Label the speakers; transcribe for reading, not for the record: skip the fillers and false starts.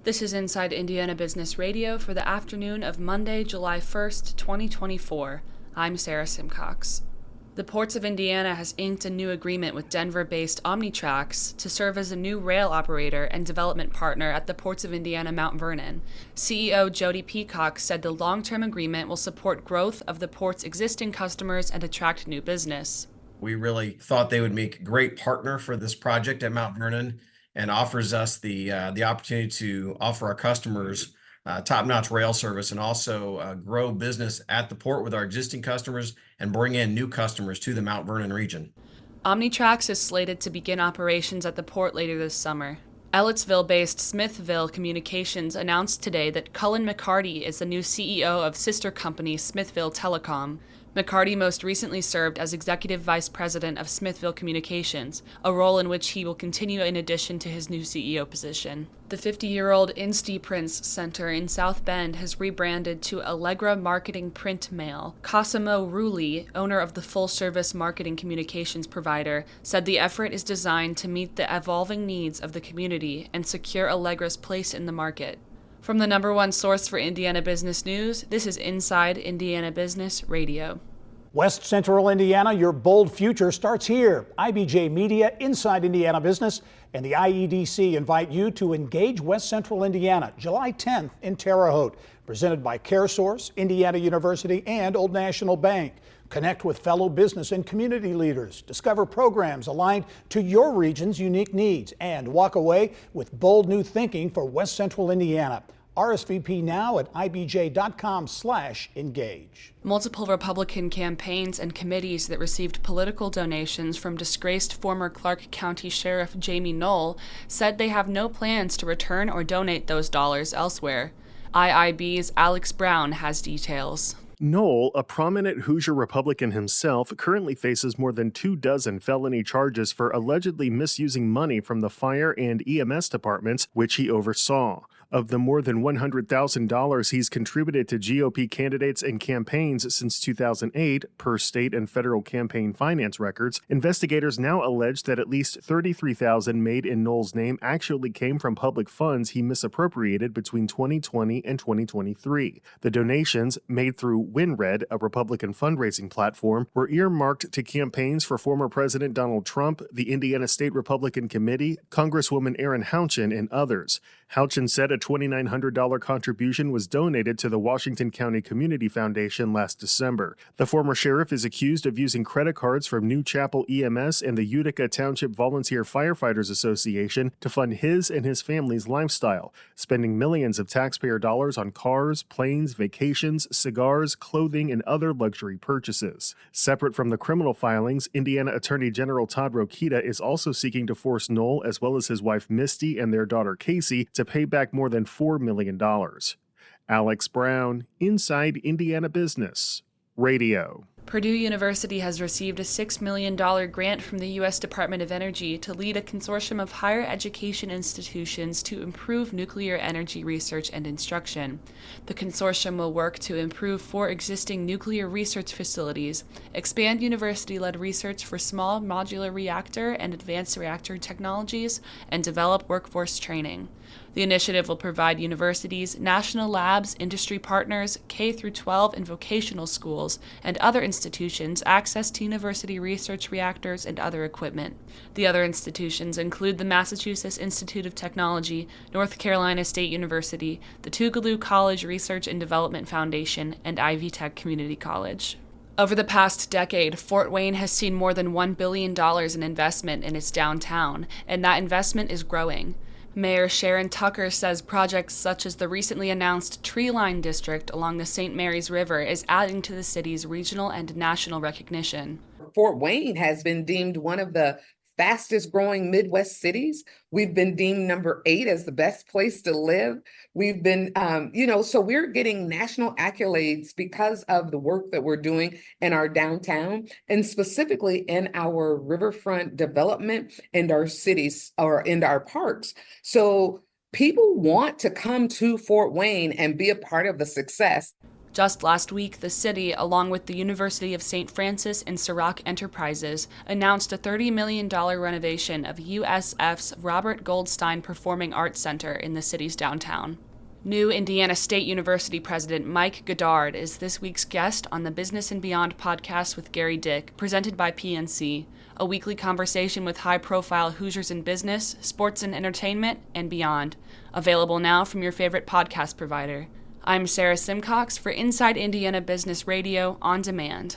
Speaker 1: This is Inside Indiana Business Radio for the afternoon of Monday, July 1st, 2024. I'm Sarah Simcox. The Ports of Indiana has inked a new agreement with Denver-based Omnitrax to serve as a new rail operator and development partner at the Ports of Indiana Mount Vernon. CEO Jody Peacock said the long-term agreement will support growth of the port's existing customers and attract new business.
Speaker 2: We really thought they would make a great partner for this project at Mount Vernon, and offers us the opportunity to offer our customers top-notch rail service, and also grow business at the port with our existing customers and bring in new customers to the Mount Vernon region.
Speaker 1: Omnitrax is slated to begin operations at the port later this summer. Ellettsville-based Smithville Communications announced today that Cullen McCarty is the new CEO of sister company Smithville Telecom. McCarty most recently served as Executive Vice President of Smithville Communications, a role in which he will continue in addition to his new CEO position. The 50-year-old Insti Prince Center in South Bend has rebranded to Allegra Marketing Print Mail. Cosimo Rulli, owner of the full-service marketing communications provider, said the effort is designed to meet the evolving needs of the community and secure Allegra's place in the market. From the number one source for Indiana business news, this is Inside Indiana Business Radio.
Speaker 3: West Central Indiana, your bold future starts here. IBJ Media, Inside Indiana Business, and the IEDC invite you to engage West Central Indiana, July 10th in Terre Haute, presented by CareSource, Indiana University, and Old National Bank. Connect with fellow business and community leaders, discover programs aligned to your region's unique needs, and walk away with bold new thinking for West Central Indiana. RSVP now at ibj.com/engage.
Speaker 1: Multiple Republican campaigns and committees that received political donations from disgraced former Clark County Sheriff Jamie Knoll said they have no plans to return or donate those dollars elsewhere. IIB's Alex Brown has details.
Speaker 4: Knoll, a prominent Hoosier Republican himself, currently faces more than 24 felony charges for allegedly misusing money from the fire and EMS departments, which he oversaw. Of the more than $100,000 he's contributed to GOP candidates and campaigns since 2008, per state and federal campaign finance records, investigators now allege that at least $33,000 made in Knoll's name actually came from public funds he misappropriated between 2020 and 2023. The donations, made through WinRed, a Republican fundraising platform, were earmarked to campaigns for former President Donald Trump, the Indiana State Republican Committee, Congresswoman Erin Houchin, and others. Houchin said a $2,900 contribution was donated to the Washington County Community Foundation last December. The former sheriff is accused of using credit cards from New Chapel EMS and the Utica Township Volunteer Firefighters Association to fund his and his family's lifestyle, spending millions of taxpayer dollars on cars, planes, vacations, cigars, clothing, and other luxury purchases. Separate from the criminal filings, Indiana Attorney General Todd Rokita is also seeking to force Knoll, as well as his wife Misty and their daughter Casey, to pay back more than $4 million. Alex Brown, Inside Indiana Business Radio.
Speaker 1: Purdue University has received a $6 million grant from the U.S. Department of Energy to lead a consortium of higher education institutions to improve nuclear energy research and instruction. The consortium will work to improve 4 existing nuclear research facilities, expand university-led research for small modular reactor and advanced reactor technologies, and develop workforce training. The initiative will provide universities, national labs, industry partners, K-12 and vocational schools, and other institutions access to university research reactors and other equipment. The other institutions include the Massachusetts Institute of Technology, North Carolina State University, the Tougaloo College Research and Development Foundation, and Ivy Tech Community College. Over the past decade, Fort Wayne has seen more than $1 billion in investment in its downtown, and that investment is growing. Mayor Sharon Tucker says projects such as the recently announced Tree Line District along the St. Mary's River is adding to the city's regional and national recognition.
Speaker 5: Fort Wayne has been deemed one of the fastest growing Midwest cities. We've been deemed number 8 as the best place to live. We've been, so we're getting national accolades because of the work that we're doing in our downtown, and specifically in our riverfront development and our cities or in our parks. So people want to come to Fort Wayne and be a part of the success.
Speaker 1: Just last week, the city, along with the University of St. Francis and Ciroc Enterprises, announced a $30 million renovation of USF's Robert Goldstein Performing Arts Center in the city's downtown. New Indiana State University President Mike Goddard is this week's guest on the Business and Beyond podcast with Gary Dick, presented by PNC, a weekly conversation with high-profile Hoosiers in business, sports and entertainment, and beyond. Available now from your favorite podcast provider. I'm Sarah Simcox for Inside Indiana Business Radio On Demand.